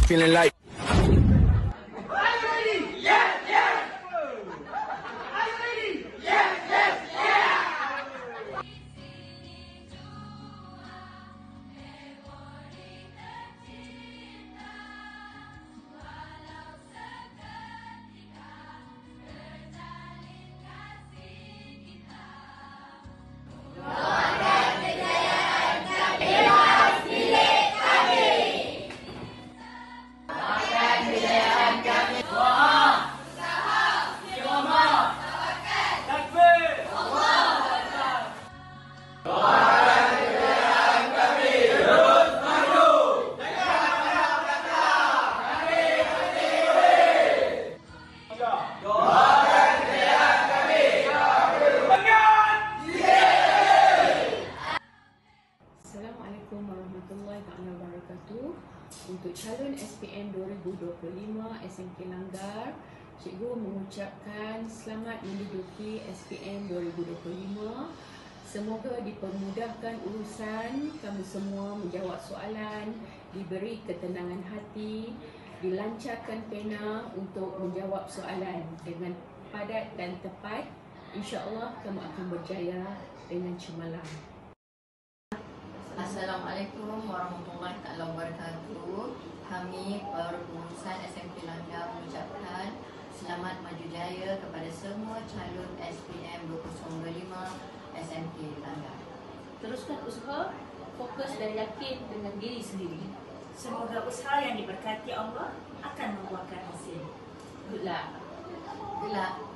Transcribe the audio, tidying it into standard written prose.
feeling like. Assalamualaikum warahmatullahi wabarakatuh. Untuk calon SPM 2025 SMK Langgar, cikgu mengucapkan selamat menduduki SPM 2025. Semoga dipermudahkan urusan, kamu semua menjawab soalan, diberi ketenangan hati, dilancarkan pena untuk menjawab soalan dengan padat dan tepat. InsyaAllah kamu akan berjaya dengan cemerlang. Assalamualaikum warahmatullahi wabarakatuh. Kami Perpengurusan SMK Langgar mengucapkan selamat maju jaya kepada semua calon SPM 2025 SMK Langgar. Teruskan usaha, fokus dan yakin dengan diri sendiri. Semoga usaha yang diberkati Allah akan membuahkan hasil. Good luck. Good luck.